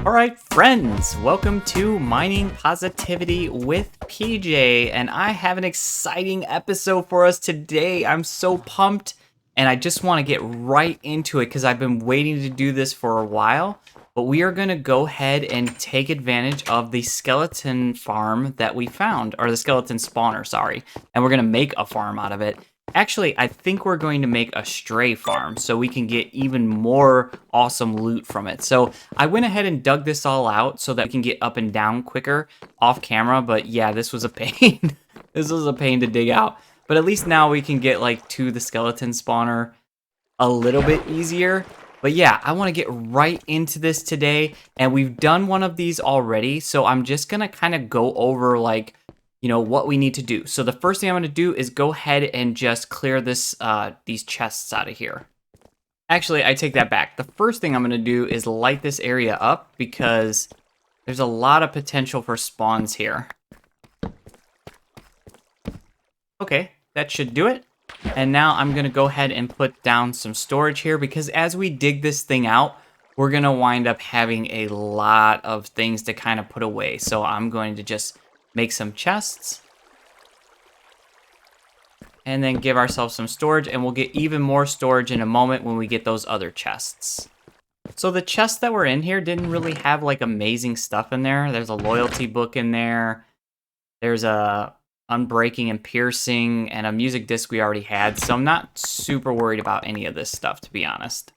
Alright friends, welcome to Mining Positivity with PJ, and I have an exciting episode for us today. I'm so pumped, and I just want to get right into it because I've been waiting to do this for a while. But we are going to go ahead and take advantage of the skeleton farm that we found, or the skeleton spawner, sorry. And we're going to make a farm out of it. Actually, I think we're going to make a stray farm so we can get even more awesome loot from it. So I went ahead and dug this all out so that we can get up and down quicker off camera. But yeah, this was a pain. This was a pain to dig out. But at least now we can get like to the skeleton spawner a little bit easier. But yeah, I want to get right into this today. And we've done one of these already. So I'm just going to kind of go over like, you know, what we need to do. So the first thing I'm going to do is go ahead and just clear this these chests out of here. Actually, I take that back. The first thing I'm going to do is light this area up because there's a lot of potential for spawns here. Okay, that should do it. And now I'm going to go ahead and put down some storage here because as we dig this thing out, we're going to wind up having a lot of things to kind of put away. So I'm going to just make some chests and then give ourselves some storage, and we'll get even more storage in a moment when we get those other chests. So the chests that were in here didn't really have like amazing stuff in there. There's a loyalty book in there. There's a unbreaking and piercing and a music disc we already had. So I'm not super worried about any of this stuff, to be honest.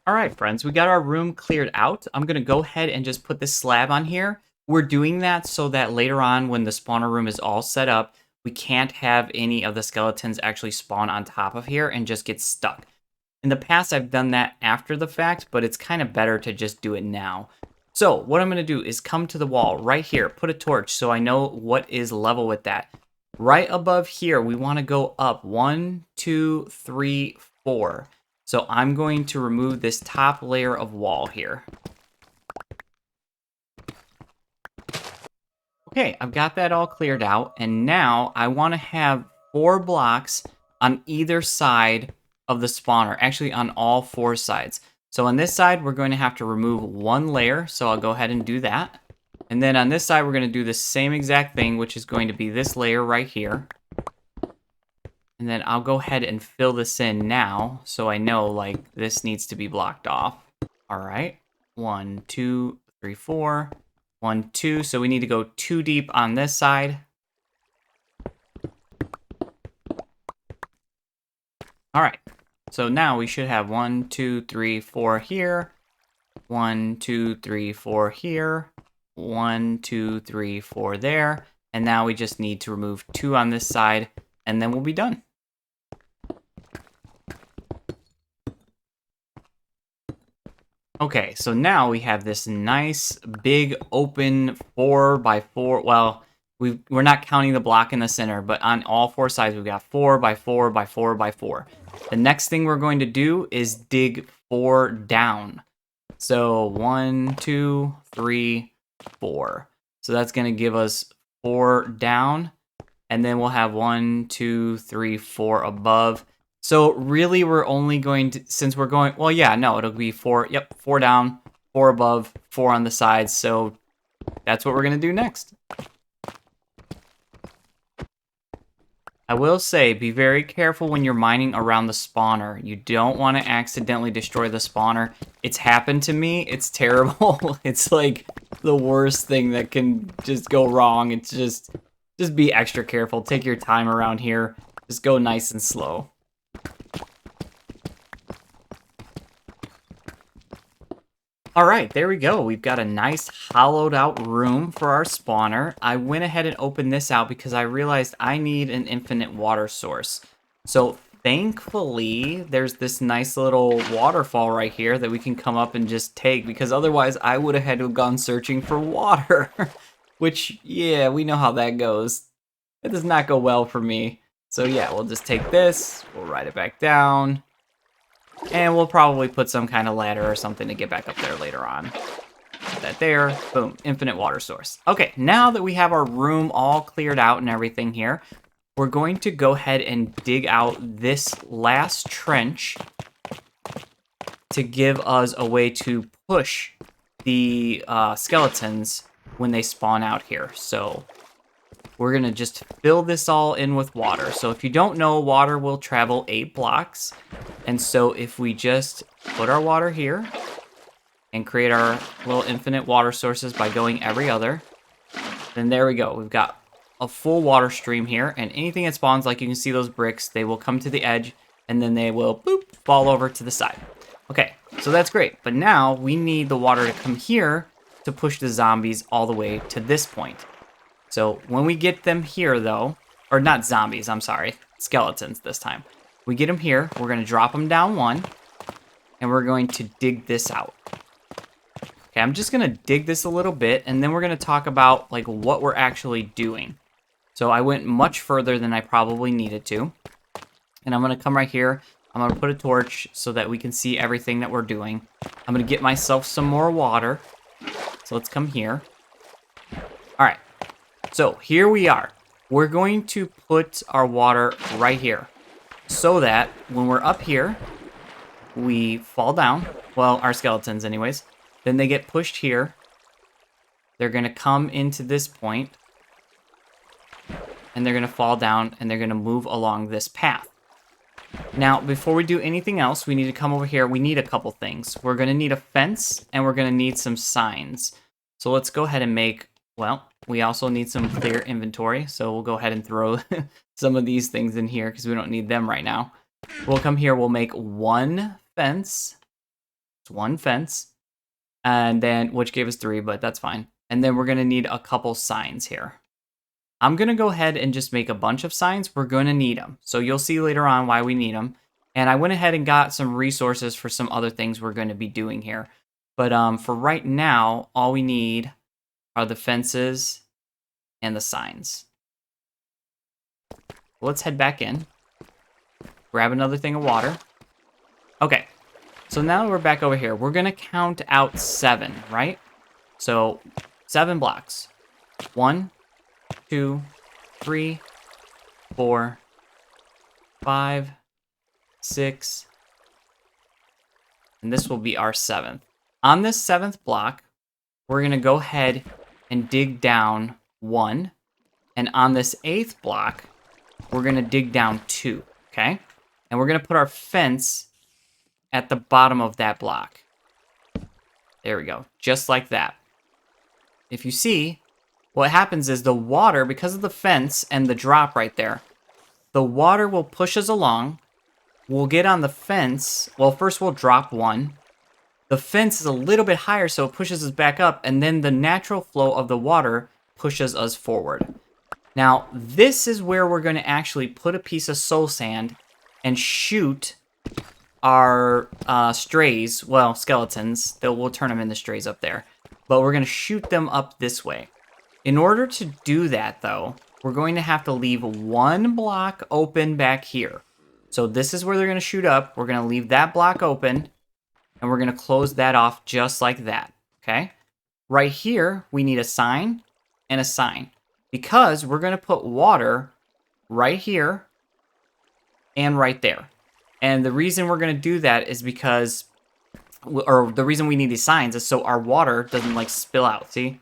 All right, friends, we got our room cleared out. I'm going to go ahead and just put this slab on here. We're doing that so that later on when the spawner room is all set up, we can't have any of the skeletons actually spawn on top of here and just get stuck. In the past, I've done that after the fact, but it's kind of better to just do it now. So what I'm going to do is come to the wall right here, put a torch so I know what is level with that. Right above here, we want to go up 1, 2, 3, 4. So I'm going to remove this top layer of wall here. Okay, I've got that all cleared out. And now I want to have 4 blocks on either side of the spawner. Actually, on all 4 sides. So on this side, we're going to have to remove 1 layer. So I'll go ahead and do that. And then on this side, we're going to do the same exact thing, which is going to be this layer right here. And then I'll go ahead and fill this in now so I know like this needs to be blocked off. All right. 1, 2, 3, 4. 1, 2. So we need to go 2 deep on this side. All right. So now we should have 1, 2, 3, 4 here. 1, 2, 3, 4 here. 1, 2, 3, 4 there. And now we just need to remove 2 on this side and then we'll be done. Okay, so now we have this nice big open 4x4. Well, we're not counting the block in the center, but on all 4 sides we've got 4x4x4x4. The next thing we're going to do is dig 4 down. So 1, 2, 3, 4. So that's going to give us 4 down, and then we'll have 1, 2, 3, 4 above. So really we're only going to, since we're going, well, yeah, no, it'll be 4, yep, 4 down, 4 above, 4 on the sides. So that's what we're going to do next. I will say, be very careful when you're mining around the spawner. You don't want to accidentally destroy the spawner. It's happened to me. It's terrible. It's like the worst thing that can just go wrong. It's just be extra careful. Take your time around here. Just go nice and slow. All right, there we go. We've got a nice hollowed out room for our spawner. I went ahead and opened this out because I realized I need an infinite water source. So thankfully, there's this nice little waterfall right here that we can come up and just take, because otherwise I would have had to have gone searching for water. Which, yeah, we know how that goes. It does not go well for me. So yeah, we'll just take this, we'll ride it back down. And we'll probably put some kind of ladder or something to get back up there later on. Put that there. Boom. Infinite water source. Okay, now that we have our room all cleared out and everything here, we're going to go ahead and dig out this last trench to give us a way to push the skeletons when they spawn out here. So we're going to just fill this all in with water. So if you don't know, water will travel 8 blocks. And so if we just put our water here and create our little infinite water sources by going every other, then there we go. We've got a full water stream here, and anything that spawns, like you can see those bricks, they will come to the edge, and then they will, boop, fall over to the side. Okay, so that's great. But now we need the water to come here to push the zombies all the way to this point. So when we get them here, though, or not zombies, I'm sorry, skeletons this time. We get them here, we're going to drop them down 1, and we're going to dig this out. Okay, I'm just going to dig this a little bit, and then we're going to talk about like what we're actually doing. So I went much further than I probably needed to. And I'm going to come right here. I'm going to put a torch so that we can see everything that we're doing. I'm going to get myself some more water. So let's come here. All right. So here we are. We're going to put our water right here so that when we're up here, we fall down. Well, our skeletons anyways. Then they get pushed here. They're going to come into this point. And they're going to fall down, and they're going to move along this path. Now, before we do anything else, we need to come over here. We need a couple things. We're going to need a fence, and we're going to need some signs. So let's go ahead and make, well, we also need some clear inventory. So we'll go ahead and throw some of these things in here because we don't need them right now. We'll come here. We'll make one fence. It's one fence. And then, which gave us 3, but that's fine. And then we're going to need a couple signs here. I'm going to go ahead and just make a bunch of signs. We're going to need them. So you'll see later on why we need them. And I went ahead and got some resources for some other things we're going to be doing here. But for right now, all we need are the fences and the signs. Let's head back in. Grab another thing of water. Okay. So now we're back over here. We're going to count out 7, right? So 7 blocks. 1, 2, 3, 4, 5, 6, and this will be our 7th. On this 7th block, we're going to go ahead and dig down 1, and on this 8th block, we're going to dig down 2, okay? And we're going to put our fence at the bottom of that block. There we go, just like that. If you see, what happens is the water, because of the fence and the drop right there, the water will push us along. We'll get on the fence. Well, first we'll drop 1. The fence is a little bit higher, so it pushes us back up, and then the natural flow of the water pushes us forward. Now, this is where we're going to actually put a piece of soul sand and shoot our strays, well, skeletons. We'll turn them into strays up there. But we're going to shoot them up this way. In order to do that, though, we're going to have to leave 1 block open back here. So this is where they're going to shoot up. We're going to leave that block open, and we're going to close that off just like that, okay? Right here, we need a sign and a sign, because we're going to put water right here and right there. And the reason we're going to do that is because, or the reason we need these signs is so our water doesn't, like, spill out, see?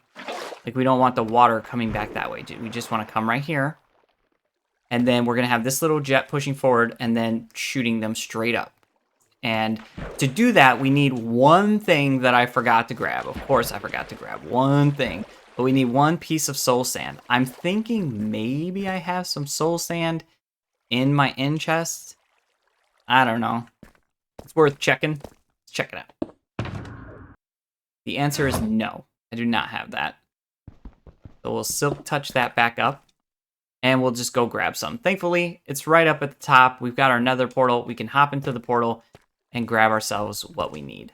Like, we don't want the water coming back that way. We just want to come right here. And then we're going to have this little jet pushing forward and then shooting them straight up. And to do that, we need one thing that I forgot to grab. Of course, I forgot to grab one thing. But we need 1 piece of soul sand. I'm thinking maybe I have some soul sand in my end chest. I don't know. It's worth checking. Let's check it out. The answer is no. I do not have that. So we'll silk touch that back up. And we'll just go grab some. Thankfully, it's right up at the top. We've got our nether portal. We can hop into the portal and grab ourselves what we need.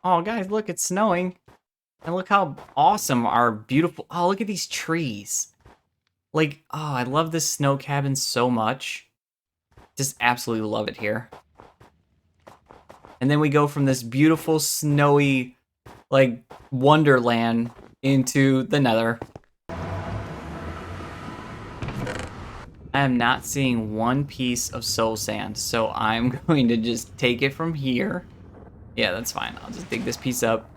Oh, guys, look, it's snowing. And look how awesome our beautiful... Oh, look at these trees. Like, oh, I love this snow cabin so much. Just absolutely love it here. And then we go from this beautiful, snowy, like, wonderland into the nether. I am not seeing one piece of soul sand, so I'm going to just take it from here. Yeah, that's fine. I'll just dig this piece up,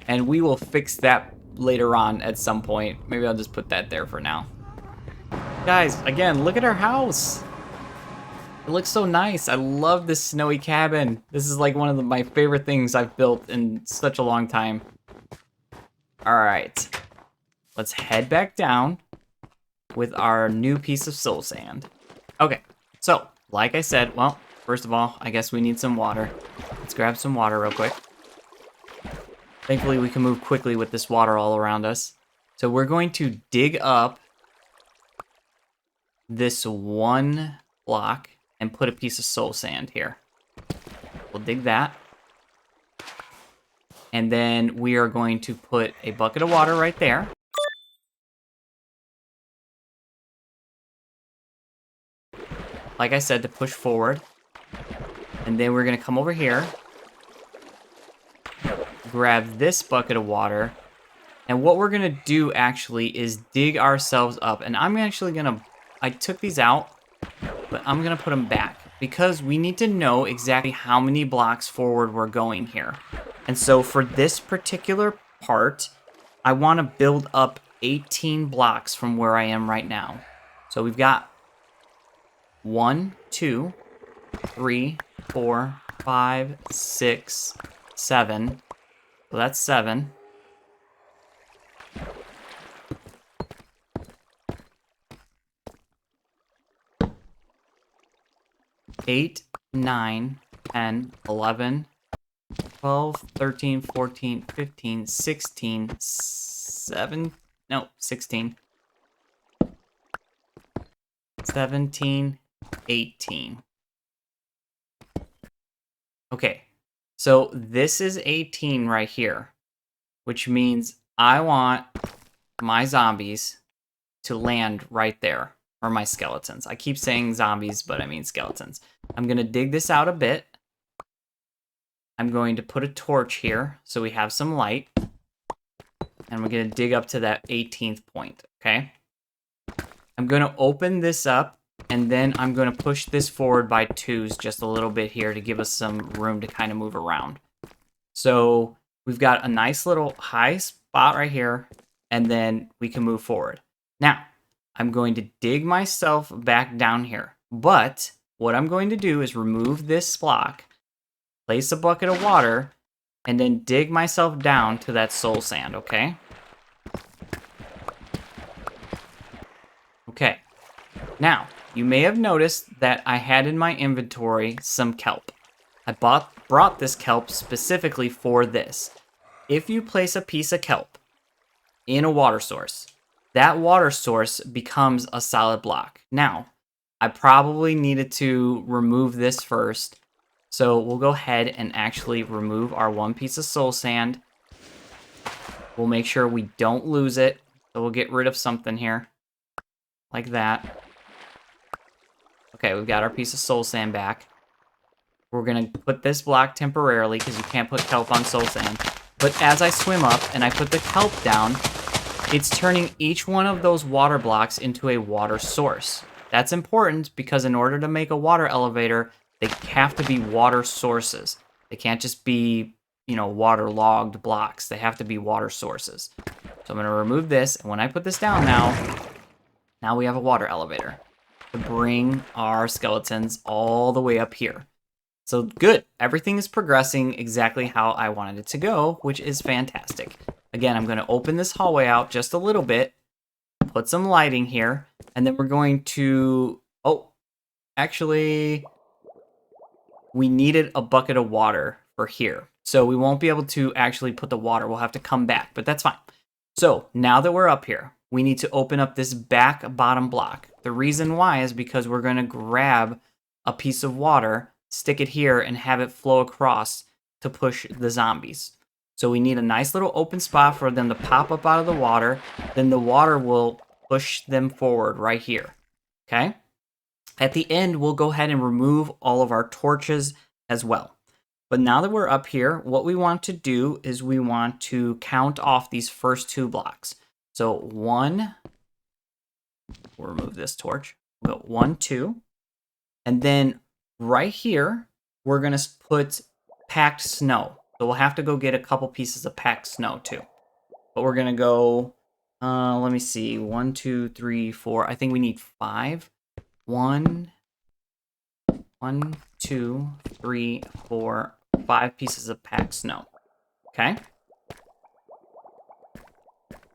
and we will fix that later on at some point. Maybe I'll just put that there for now. Guys, again, look at our house. It looks so nice. I love this snowy cabin. This is like one of my favorite things I've built in such a long time. All right, let's head back down with our new piece of soul sand. Okay, so like I said, well, first of all, I guess we need some water. Let's grab some water real quick. Thankfully, we can move quickly with this water all around us. So we're going to dig up this one block and put a piece of soul sand here. We'll dig that. And then we are going to put a bucket of water right there. Like I said, to push forward. And then we're gonna come over here, grab this bucket of water, and what we're gonna do actually is dig ourselves up. And I'm actually gonna, I took these out, but I'm gonna put them back because we need to know exactly how many blocks forward we're going here. And so for this particular part, I wanna build up 18 blocks from where I am right now. So we've got 1, 2, 3, 4, 5, 6, 7. So that's 7. Eight, 9, 10, 11, 12, 13, 14, 15, 16, 16, 17, 18. Okay, so this is 18 right here, which means I want my zombies to land right there, or my skeletons. I keep saying zombies, but I mean skeletons. I'm gonna dig this out a bit. I'm going to put a torch here so we have some light. And we're gonna dig up to that 18th point, okay? I'm gonna open this up, and then I'm going to push this forward by 2s just a little bit here to give us some room to kind of move around. So we've got a nice little high spot right here, and then we can move forward. Now, I'm going to dig myself back down here. But what I'm going to do is remove this block, place a bucket of water, and then dig myself down to that soul sand, okay? Okay. Now, you may have noticed that I had in my inventory some kelp. I brought this kelp specifically for this. If you place a piece of kelp in a water source, that water source becomes a solid block. Now, I probably needed to remove this first, so we'll go ahead and actually remove our one piece of soul sand. We'll make sure we don't lose it, so we'll get rid of something here, like that. Okay, we've got our piece of soul sand back. We're gonna put this block temporarily because you can't put kelp on soul sand. But as I swim up and I put the kelp down, it's turning each one of those water blocks into a water source. That's important because in order to make a water elevator, they have to be water sources. They can't just be, you know, waterlogged blocks. They have to be water sources. So I'm gonna remove this, and when I put this down now we have a water elevator to bring our skeletons all the way up here. So good, everything is progressing exactly how I wanted it to go, which is fantastic. Again, I'm gonna open this hallway out just a little bit, put some lighting here, and then we're going to, oh, actually, we needed a bucket of water for here. So we won't be able to actually put the water, we'll have to come back, but that's fine. So now that we're up here, we need to open up this back bottom block. The reason why is because we're gonna grab a piece of water, stick it here, and have it flow across to push the zombies. So we need a nice little open spot for them to pop up out of the water. Then the water will push them forward right here, okay? At the end, we'll go ahead and remove all of our torches as well. But now that we're up here, what we want to do is we want to count off these first 2 blocks. So 1, we'll remove this torch. We'll go 1, 2. And then right here, we're going to put packed snow. So we'll have to go get a couple pieces of packed snow too. But we're going to go, let me see, 1, 2, 3, 4. I think we need 5. 1, 2, 3, 4, 5 pieces of packed snow. Okay.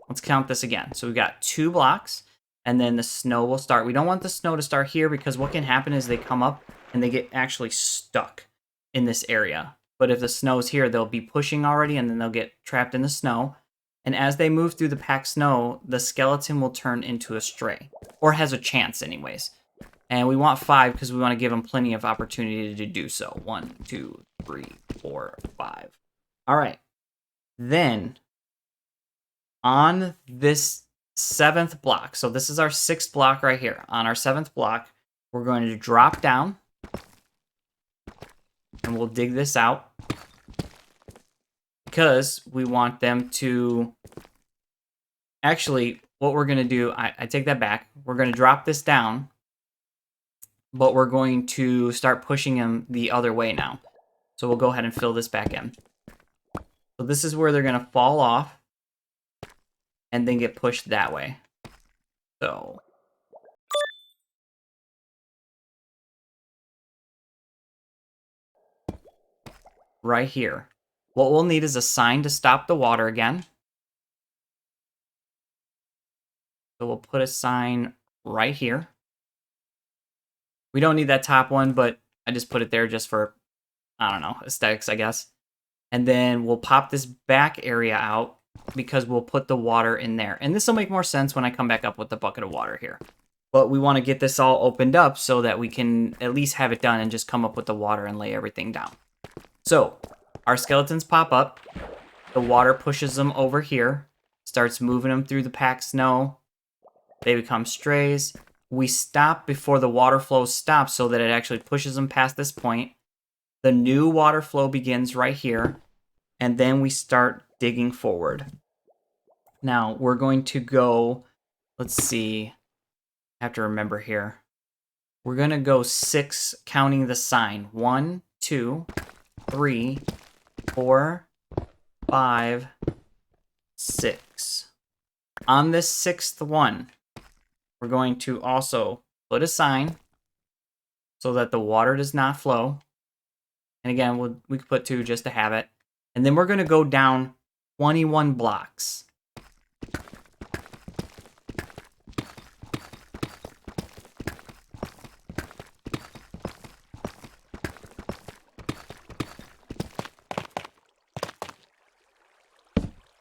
Let's count this again. So we've got 2 blocks, and then the snow will start. We don't want the snow to start here because what can happen is they come up and they get actually stuck in this area. But if the snow's here, they'll be pushing already, and then they'll get trapped in the snow. And as they move through the packed snow, the skeleton will turn into a stray, or has a chance anyways. And we want 5 because we want to give them plenty of opportunity to do so. 1, 2, 3, 4, 5. All right. Then on this 7th block, so this is our 6th block right here. On our 7th block, we're going to drop down and we'll dig this out because we want them to... Actually, what we're going to do, I take that back. We're going to drop this down, but we're going to start pushing them the other way now. So we'll go ahead and fill this back in. So this is where they're going to fall off and then get pushed that way. So right here. What we'll need is a sign to stop the water again. So we'll put a sign right here. We don't need that top one, but I just put it there just for, I don't know, aesthetics, I guess. And then we'll pop this back area out because we'll put the water in there. And this will make more sense when I come back up with the bucket of water here. But we want to get this all opened up so that we can at least have it done and just come up with the water and lay everything down. So our skeletons pop up. The water pushes them over here, starts moving them through the packed snow. They become strays. We stop before the water flow stops so that it actually pushes them past this point. The new water flow begins right here, and then we start digging forward. Now, we're going to go, let's see, I have to remember here. We're going to go 6, counting the sign. 1, 2, 3, 4, 5, 6. On this 6th one, we're going to also put a sign so that the water does not flow. And again, we could put 2 just to have it. And then we're going to go down 21 blocks.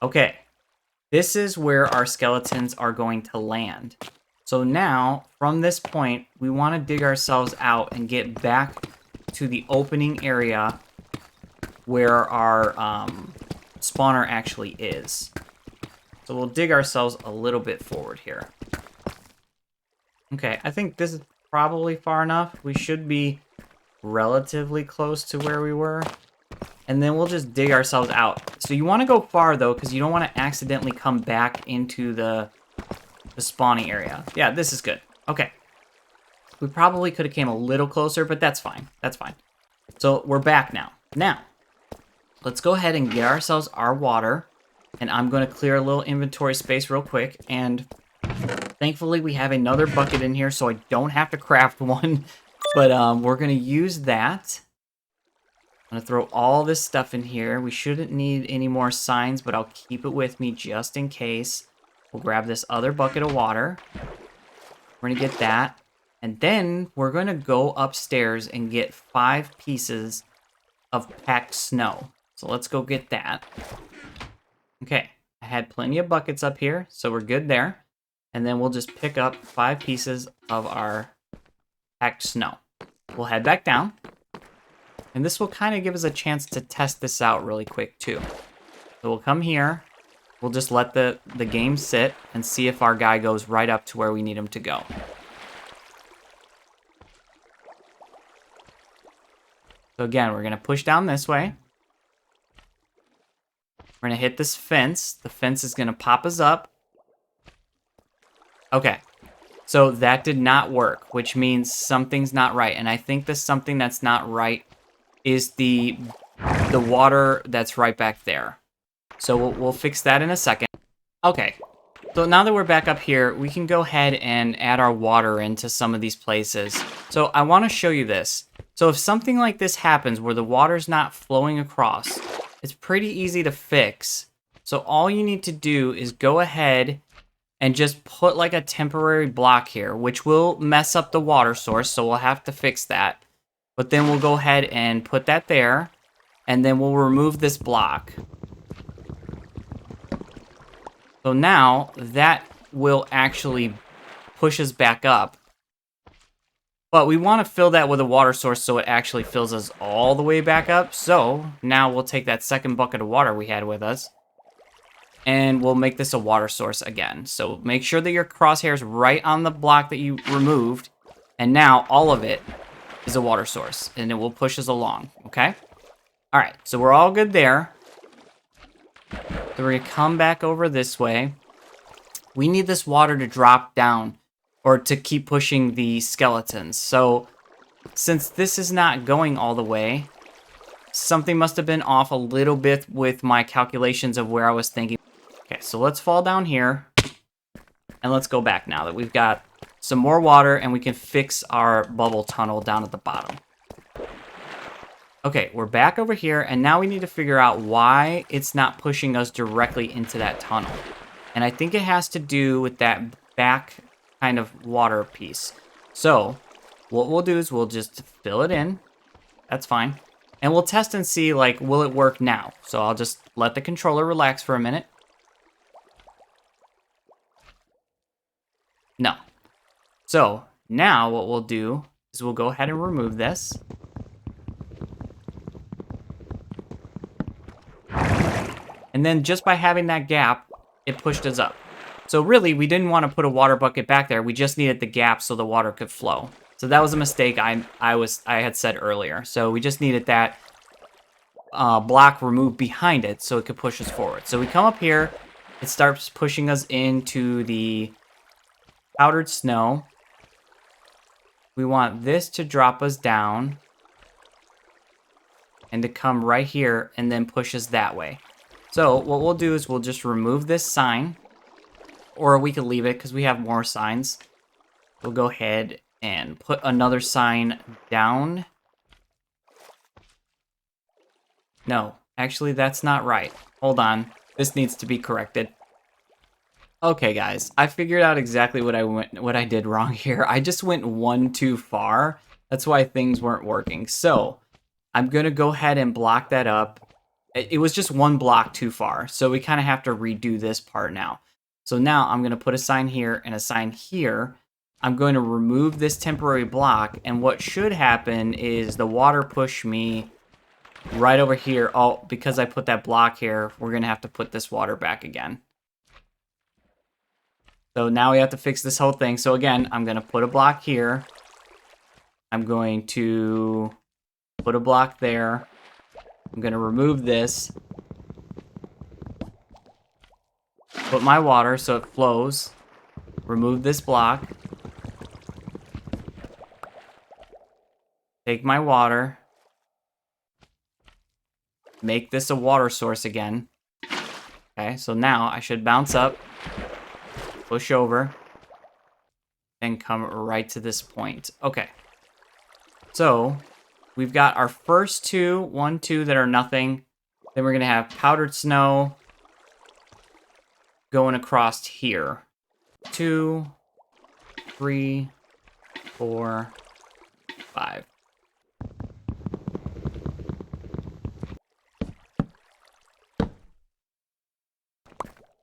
Okay, this is where our skeletons are going to land. So now, from this point, we want to dig ourselves out and get back to the opening area where our spawner actually is. So we'll dig ourselves a little bit forward here. Okay, I think this is probably far enough. We should be relatively close to where we were. And then we'll just dig ourselves out. So you want to go far, though, because you don't want to accidentally come back into the spawning area. Yeah, this is good. Okay. We probably could have came a little closer, but that's fine. That's fine. So we're back now. Now, let's go ahead and get ourselves our water. And I'm going to clear a little inventory space real quick. And thankfully, we have another bucket in here, so I don't have to craft one. But we're going to use that. I'm going to throw all this stuff in here. We shouldn't need any more signs, but I'll keep it with me just in case. We'll grab this other bucket of water. We're going to get that. And then we're going to go upstairs and get 5 pieces of packed snow. So let's go get that. Okay, I had plenty of buckets up here, so we're good there. And then we'll just pick up 5 pieces of our packed snow. We'll head back down. And this will kind of give us a chance to test this out really quick too. So we'll come here. We'll just let the game sit and see if our guy goes right up to where we need him to go. So again, we're going to push down this way. We're going to hit this fence. The fence is going to pop us up. Okay. So that did not work, which means something's not right. And I think the something that's not right is the water that's right back there. So we'll fix that in a second. Okay. So now that we're back up here, we can go ahead and add our water into some of these places. So I want to show you this. So if something like this happens where the water's not flowing across, it's pretty easy to fix. So all you need to do is go ahead and just put like a temporary block here, which will mess up the water source, so we'll have to fix that. But then we'll go ahead and put that there, and then we'll remove this block. So now that will actually push us back up. But we want to fill that with a water source so it actually fills us all the way back up. So now we'll take that second bucket of water we had with us, and we'll make this a water source again. So make sure that your crosshair is right on the block that you removed. And now all of it is a water source, and it will push us along, okay? All right, so we're all good there. So we're gonna come back over this way. We need this water to drop down or to keep pushing the skeletons. So since this is not going all the way, something must have been off a little bit with my calculations of where I was thinking. Okay, so let's fall down here and let's go back now that we've got some more water and we can fix our bubble tunnel down at the bottom. Okay, we're back over here, and now we need to figure out why it's not pushing us directly into that tunnel. And I think it has to do with that back kind of water piece. So what we'll do is we'll just fill it in. That's fine. And we'll test and see, like, will it work now? So I'll just let the controller relax for a minute. No. So now what we'll do is we'll go ahead and remove this. And then just by having that gap, it pushed us up. So really, we didn't want to put a water bucket back there. We just needed the gap so the water could flow. So that was a mistake I had said earlier. So we just needed that block removed behind it so it could push us forward. So we come up here. It starts pushing us into the powdered snow. We want this to drop us down and to come right here and then push us that way. So what we'll do is we'll just remove this sign, or we can leave it because we have more signs. We'll go ahead and put another sign down. No, actually that's not right. Hold on, this needs to be corrected. Okay guys, I figured out exactly what I did wrong here. I just went one too far. That's why things weren't working. So I'm gonna go ahead and block that up. It was just one block too far, so we kind of have to redo this part now. So now I'm going to put a sign here and a sign here. I'm going to remove this temporary block, and what should happen is the water push me right over here. Oh, because I put that block here, we're going to have to put this water back again. So now we have to fix this whole thing. So again, I'm going to put a block here. I'm going to put a block there. I'm going to remove this, put my water so it flows, remove this block, take my water, make this a water source again. Okay, so now I should bounce up, push over, and come right to this point. Okay, so we've got our first two, 1, 2 that are nothing. Then we're going to have powdered snow going across here. 2, 3, 4, 5.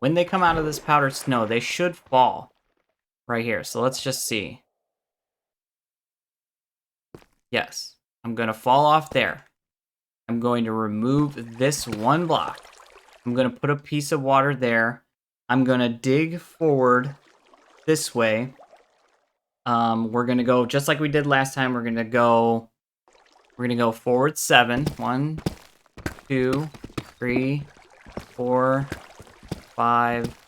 When they come out of this powdered snow, they should fall right here. So let's just see. Yes. I'm going to fall off there. I'm going to remove this one block. I'm going to put a piece of water there. I'm going to dig forward this way. We're going to go, just like we did last time, we're going to go We're gonna go forward 7. 1, 2, 3, 4, 5.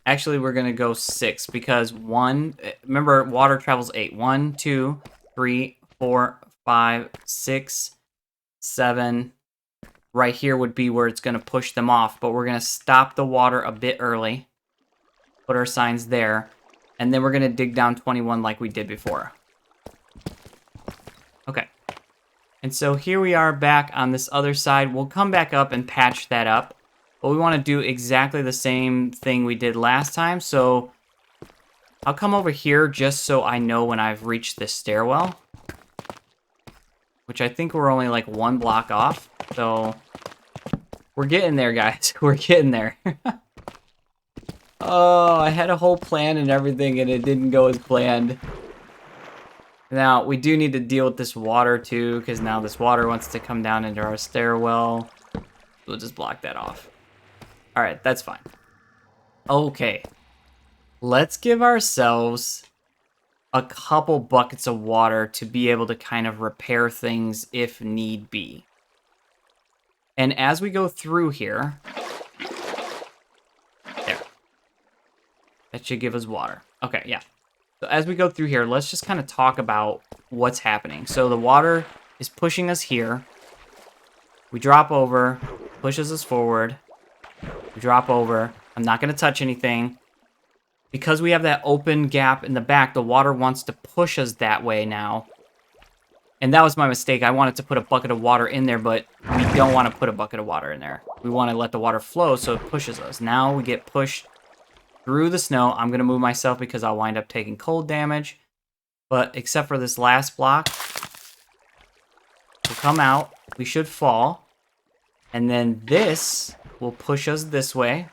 Actually, we're gonna go 6 because 1. Remember, water travels 8. 1, 2, 3, 4, 5, 6, 7. Right here would be where it's gonna push them off, but we're gonna stop the water a bit early. Put our signs there, and then we're gonna dig down 21 like we did before. Okay. And so here we are back on this other side. We'll come back up and patch that up. But we want to do exactly the same thing we did last time. So I'll come over here just so I know when I've reached this stairwell. Which I think we're only like 1 block off. So we're getting there, guys. We're getting there. Oh, I had a whole plan and everything and it didn't go as planned. Now, we do need to deal with this water too, because now this water wants to come down into our stairwell. We'll just block that off. All right, that's fine. Okay. Let's give ourselves a couple buckets of water to be able to kind of repair things if need be. And as we go through here, there. That should give us water. Okay, yeah. So as we go through here, let's just kind of talk about what's happening. So the water is pushing us here. We drop over, pushes us forward. We drop over. I'm not going to touch anything. Because we have that open gap in the back, the water wants to push us that way now. And that was my mistake. I wanted to put a bucket of water in there, but we don't want to put a bucket of water in there. We want to let the water flow so it pushes us. Now we get pushed through the snow. I'm going to move myself because I'll wind up taking cold damage. But except for this last block, we'll come out. We should fall. And then this will push us this way.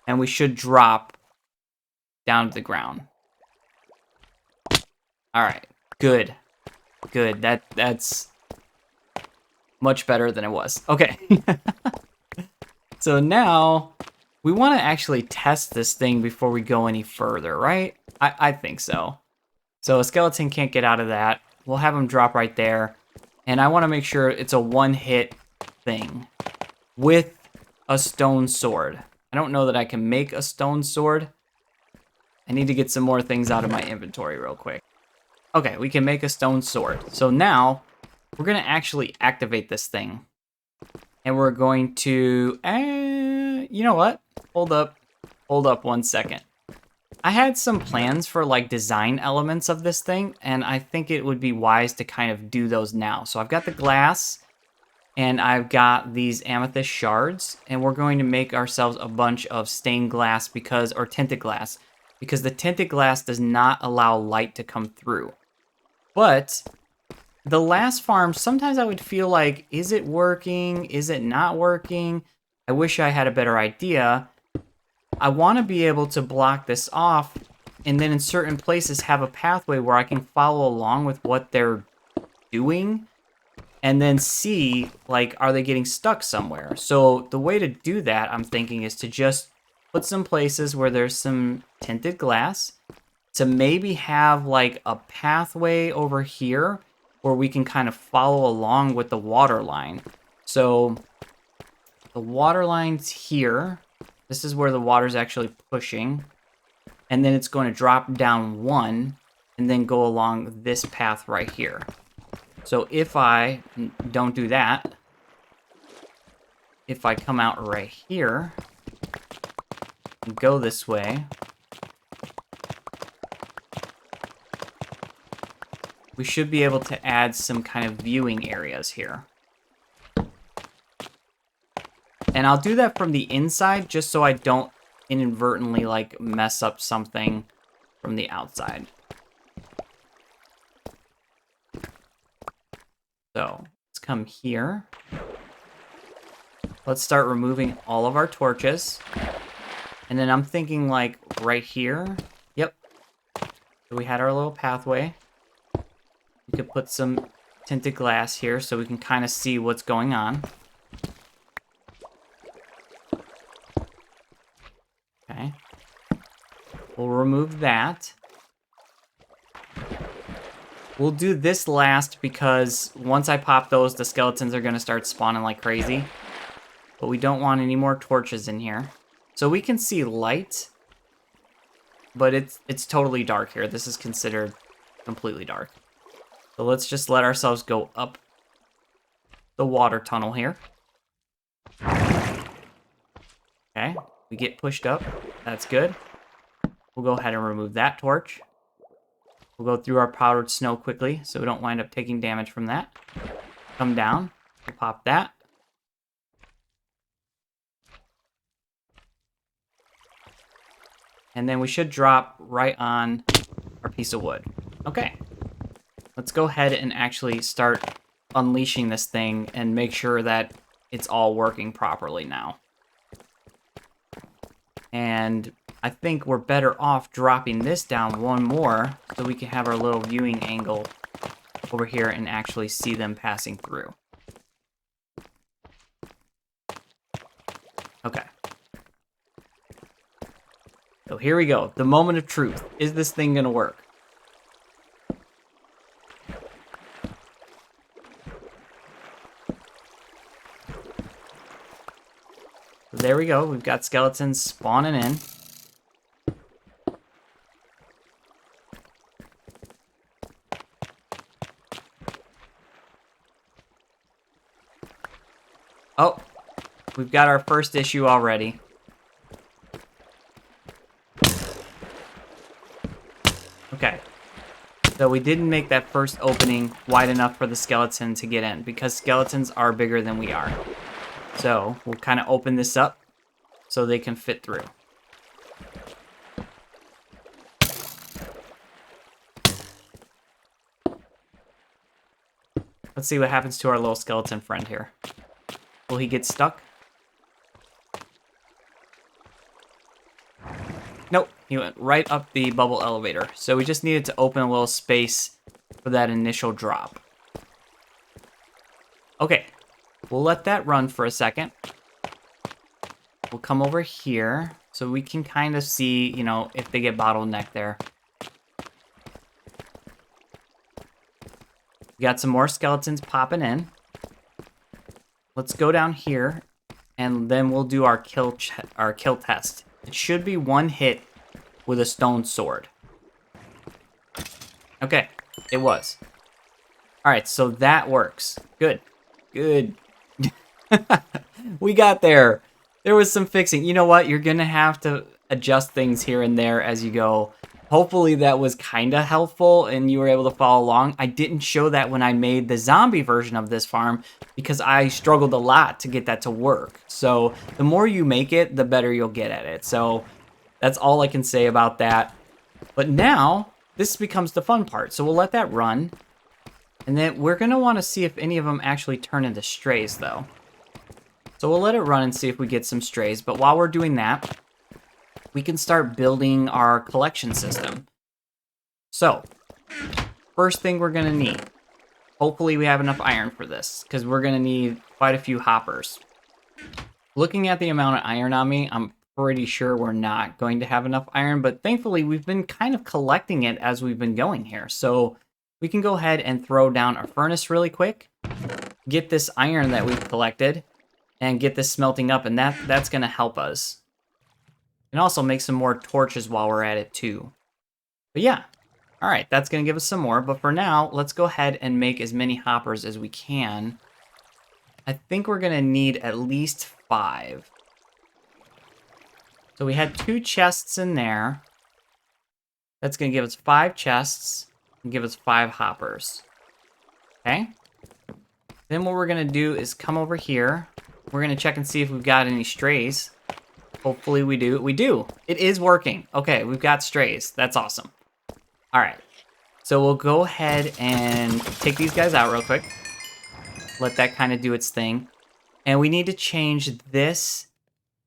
And we should drop down to the ground. All right, good. Good, that's much better than it was. Okay. So now, we want to actually test this thing before we go any further, right? I think so. So a skeleton can't get out of that. We'll have him drop right there. And I want to make sure it's a one-hit thing with a stone sword. I don't know that I can make a stone sword. I need to get some more things out of my inventory real quick. Okay, we can make a stone sword. So now, we're going to actually activate this thing. And we're going to... you know what? Hold up. Hold up 1 second. I had some plans for like design elements of this thing. And I think it would be wise to kind of do those now. So I've got the glass. And I've got these amethyst shards, and we're going to make ourselves a bunch of stained glass or tinted glass, because the tinted glass does not allow light to come through. But the last farm, sometimes I would feel like, is it working? Is it not working? I wish I had a better idea. I want to be able to block this off, and then in certain places have a pathway where I can follow along with what they're doing. And then see, like, are they getting stuck somewhere? So the way to do that, I'm thinking, is to just put some places where there's some tinted glass, to maybe have, like, a pathway over here where we can kind of follow along with the water line. So the water line's here. This is where the water's actually pushing. And then it's going to drop down 1 and then go along this path right here. So if I don't do that, if I come out right here and go this way, we should be able to add some kind of viewing areas here. And I'll do that from the inside just so I don't inadvertently like mess up something from the outside. So let's come here. Let's start removing all of our torches. And then I'm thinking like right here. Yep. So we had our little pathway. We could put some tinted glass here so we can kind of see what's going on. Okay. We'll remove that. We'll do this last because once I pop those, the skeletons are going to start spawning like crazy. But we don't want any more torches in here. So we can see light, but it's totally dark here. This is considered completely dark. So let's just let ourselves go up the water tunnel here. Okay, we get pushed up. That's good. We'll go ahead and remove that torch. We'll go through our powdered snow quickly so we don't wind up taking damage from that. Come down. We'll pop that. And then we should drop right on our piece of wood. Okay. Let's go ahead and actually start unleashing this thing and make sure that it's all working properly now. And I think we're better off dropping this down one more so we can have our little viewing angle over here and actually see them passing through. Okay. So here we go. The moment of truth. Is this thing gonna work? So there we go. We've got skeletons spawning in. Oh, we've got our first issue already. Okay. So we didn't make that first opening wide enough for the skeleton to get in because skeletons are bigger than we are. So we'll kind of open this up so they can fit through. Let's see what happens to our little skeleton friend here. Will he get stuck? Nope, he went right up the bubble elevator. So we just needed to open a little space for that initial drop. Okay, we'll let that run for a second. We'll come over here so we can kind of see, you know, if they get bottlenecked there. We got some more skeletons popping in. Let's go down here, and then we'll do our kill test. It should be one hit with a stone sword. Okay, it was. All right, so that works. Good, good. We got there. There was some fixing. You know what? You're gonna have to adjust things here and there as you go. Hopefully that was kind of helpful and you were able to follow along. I didn't show that when I made the zombie version of this farm because I struggled a lot to get that to work. So the more you make it, the better you'll get at it. So that's all I can say about that. But now this becomes the fun part. So we'll let that run. And then we're going to want to see if any of them actually turn into strays though. So we'll let it run and see if we get some strays. But while we're doing that, we can start building our collection system. So, first thing we're gonna need. Hopefully we have enough iron for this, because we're gonna need quite a few hoppers. Looking at the amount of iron on me, I'm pretty sure we're not going to have enough iron, but thankfully we've been kind of collecting it as we've been going here. So, we can go ahead and throw down our furnace really quick, get this iron that we've collected, and get this smelting up, and that's gonna help us. And also make some more torches while we're at it too. But yeah, all right, that's gonna give us some more. But for now, let's go ahead and make as many hoppers as we can. I think we're gonna need at least 5. So we had 2 chests in there. That's gonna give us 5 chests and give us 5 hoppers. Okay. Then what we're gonna do is come over here. We're gonna check and see if we've got any strays. Hopefully we do. We do. It is working. Okay, we've got strays. That's awesome. All right. So we'll go ahead and take these guys out real quick. Let that kind of do its thing. And we need to change this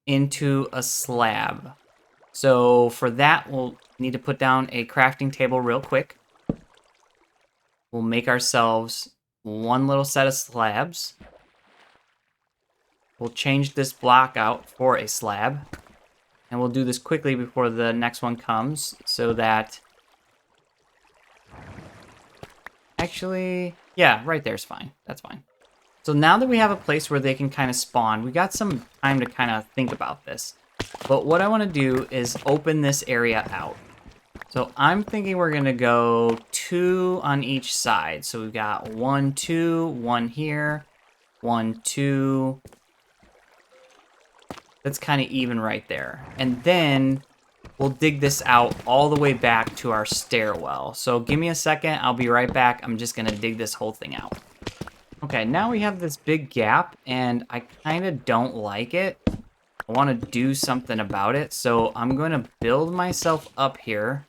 into a slab. So for that, we'll need to put down a crafting table real quick. We'll make ourselves one little set of slabs. We'll change this block out for a slab. And we'll do this quickly before the next one comes so that Actually, yeah, right there's fine. That's fine. So now that we have a place where they can kind of spawn, we got some time to kind of think about this. But what I want to do is open this area out. So I'm thinking we're going to go 2 on each side. So we've got 1, 2, 1 here, 1, 2. That's kind of even right there. And then we'll dig this out all the way back to our stairwell. So give me a second. I'll be right back. I'm just going to dig this whole thing out. Okay, now we have this big gap, and I kind of don't like it. I want to do something about it. So I'm going to build myself up here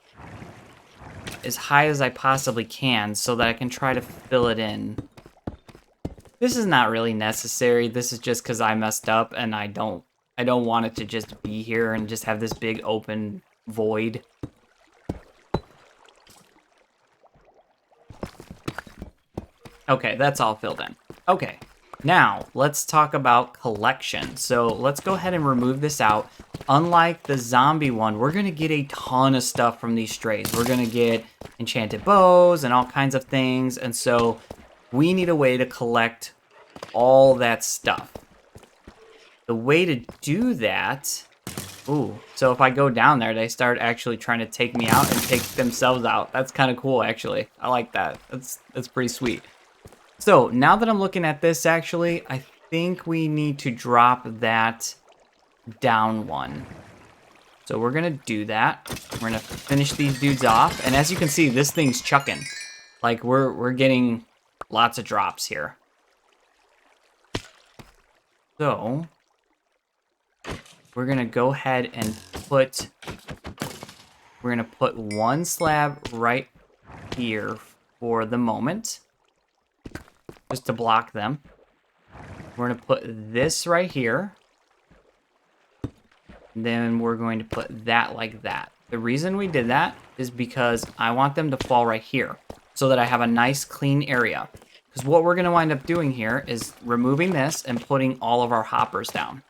as high as I possibly can so that I can try to fill it in. This is not really necessary. This is just because I messed up and I don't want it to just be here and just have this big open void. Okay, that's all filled in. Okay, now let's talk about collection. So let's go ahead and remove this out. Unlike the zombie one, we're gonna get a ton of stuff from these strays. We're gonna get enchanted bows and all kinds of things. And so we need a way to collect all that stuff. The way to do that, ooh, so if I go down there, they start actually trying to take me out and take themselves out. That's kind of cool, actually. I like that. That's pretty sweet. So now that I'm looking at this, actually, I think we need to drop that down one. So we're gonna do that. We're gonna finish these dudes off, and as you can see, this thing's chucking. Like we're getting lots of drops here. So we're gonna go ahead and put one slab right here for the moment, just to block them. We're gonna put this right here. Then we're going to put that like that. The reason we did that is because I want them to fall right here so that I have a nice clean area. Because what we're going to wind up doing here is removing this and putting all of our hoppers down.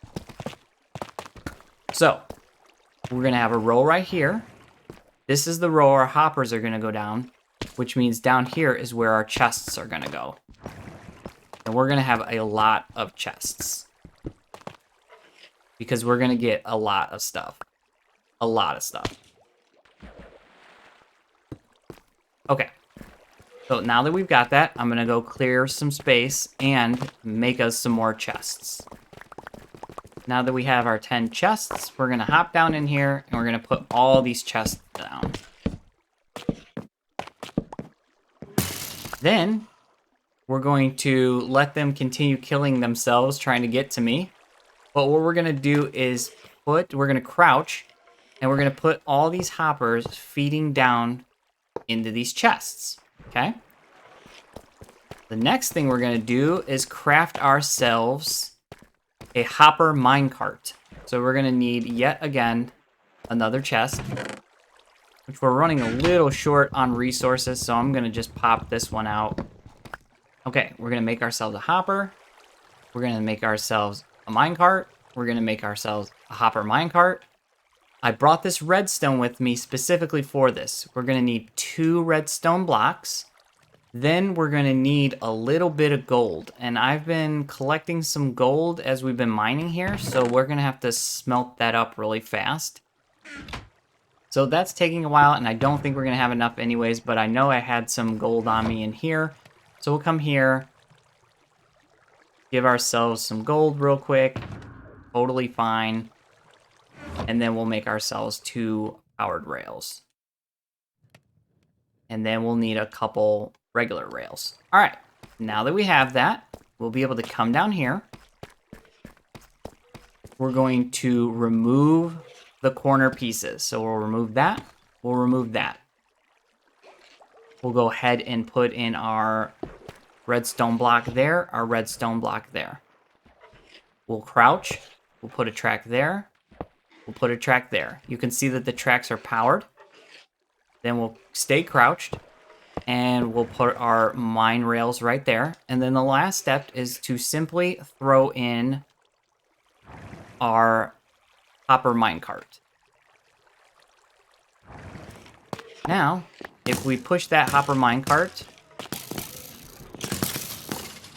So we're going to have a row right here. This is the row our hoppers are going to go down, which means down here is where our chests are going to go. And we're going to have a lot of chests, because we're going to get a lot of stuff. A lot of stuff. Okay. So now that we've got that, I'm going to go clear some space and make us some more chests. Now that we have our 10 chests, we're going to hop down in here and we're going to put all these chests down. Then we're going to let them continue killing themselves trying to get to me. But what we're going to do is we're going to crouch, and we're going to put all these hoppers feeding down into these chests, okay? The next thing we're going to do is craft ourselves a hopper minecart. So we're going to need, yet again, another chest, which we're running a little short on resources, so I'm going to just pop this one out. Okay, we're going to make ourselves a hopper. We're going to make ourselves a minecart. We're going to make ourselves a hopper minecart. I brought this redstone with me specifically for this. We're going to need 2 redstone blocks. Then we're going to need a little bit of gold. And I've been collecting some gold as we've been mining here, so we're going to have to smelt that up really fast. So that's taking a while, and I don't think we're going to have enough anyways, but I know I had some gold on me in here. So we'll come here, give ourselves some gold real quick. Totally fine. And then we'll make ourselves 2 powered rails. And then we'll need a couple regular rails. All right, now that we have that, we'll be able to come down here. We're going to remove the corner pieces. So we'll remove that. We'll remove that. We'll go ahead and put in our redstone block there, our redstone block there. We'll crouch. We'll put a track there. We'll put a track there. You can see that the tracks are powered. Then we'll stay crouched, and we'll put our mine rails right there. And then the last step is to simply throw in our hopper minecart. Now, if we push that hopper minecart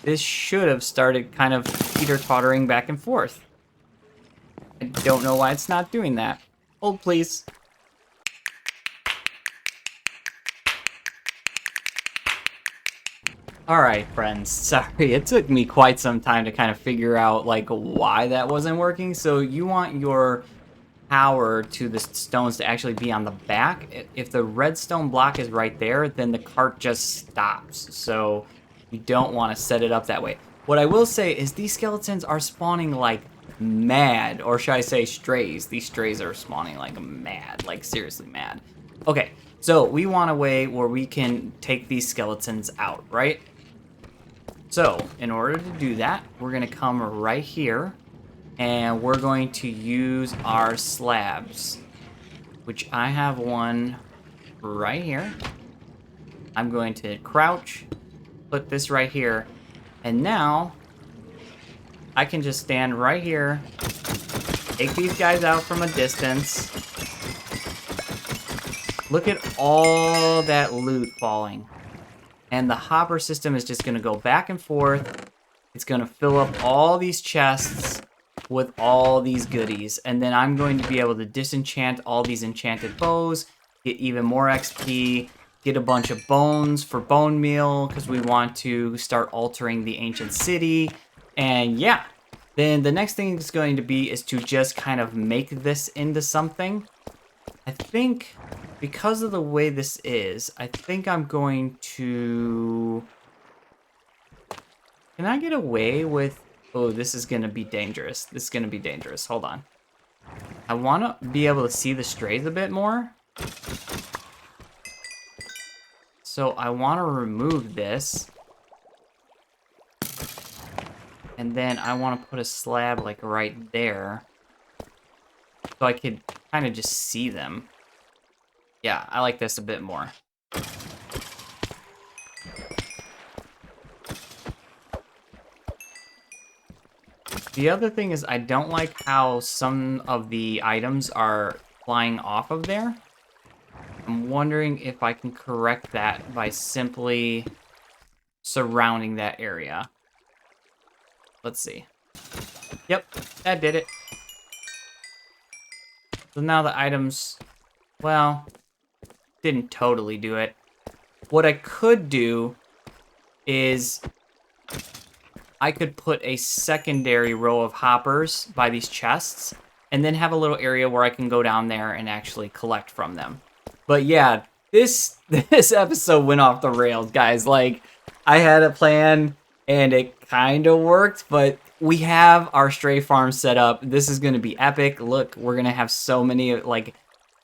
this should have started kind of teeter-tottering back and forth. I don't know why it's not doing that. Hold, please. Alright, friends. Sorry, it took me quite some time to kind of figure out, like, why that wasn't working. So you want your power to the stones to actually be on the back. If the redstone block is right there, then the cart just stops. So you don't want to set it up that way. What I will say is these skeletons are spawning like mad, or should I say strays. These strays are spawning like mad, like seriously mad. Okay, so we want a way where we can take these skeletons out, right? So in order to do that, we're gonna come right here and we're going to use our slabs, which I have one right here. I'm going to crouch, put this right here, and now I can just stand right here, take these guys out from a distance. Look at all that loot falling. And the hopper system is just going to go back and forth. It's going to fill up all these chests with all these goodies. And then I'm going to be able to disenchant all these enchanted bows, get even more XP, get a bunch of bones for bone meal, because we want to start altering the ancient city. And yeah, then the next thing is going to be is to just kind of make this into something. I think because of the way this is, I think I'm going to... Can I get away with... Oh, this is going to be dangerous. This is going to be dangerous. Hold on. I want to be able to see the strays a bit more. So I want to remove this. And then I want to put a slab like right there. So I could kind of just see them. Yeah, I like this a bit more. The other thing is I don't like how some of the items are flying off of there. I'm wondering if I can correct that by simply surrounding that area. Let's see. Yep, that did it. So now the items, well, didn't totally do it. What I could do is I could put a secondary row of hoppers by these chests and then have a little area where I can go down there and actually collect from them. But yeah, this episode went off the rails, guys. Like, I had a plan and it kind of worked, but we have our stray farm set up. This is going to be epic. Look, we're going to have so many, like,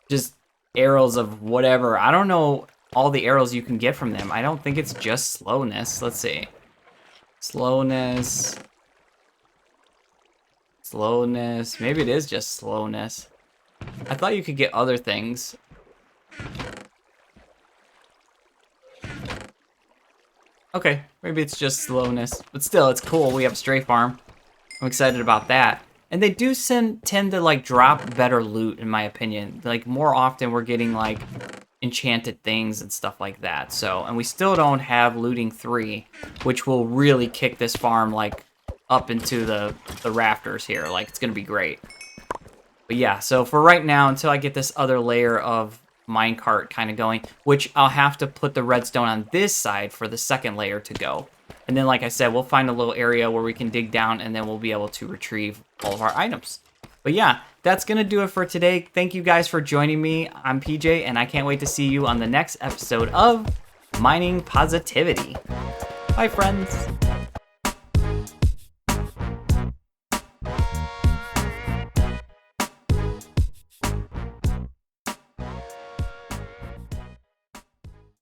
just arrows of whatever. I don't know all the arrows you can get from them. I don't think it's just slowness. Let's see. Slowness. Slowness. Maybe it is just slowness. I thought you could get other things. Okay, maybe it's just slowness. But still, it's cool. We have a stray farm. I'm excited about that. And they do tend to, like, drop better loot, in my opinion. Like, more often we're getting, like, enchanted things and stuff like that. So, and we still don't have looting 3, which will really kick this farm, like, up into the rafters here. Like, it's gonna be great. But yeah, so for right now, until I get this other layer of minecart kind of going, which I'll have to put the redstone on this side for the second layer to go. And then, like I said, we'll find a little area where we can dig down and then we'll be able to retrieve all of our items. But yeah, that's going to do it for today. Thank you guys for joining me. I'm PJ, and I can't wait to see you on the next episode of Mining Positivity. Bye, friends.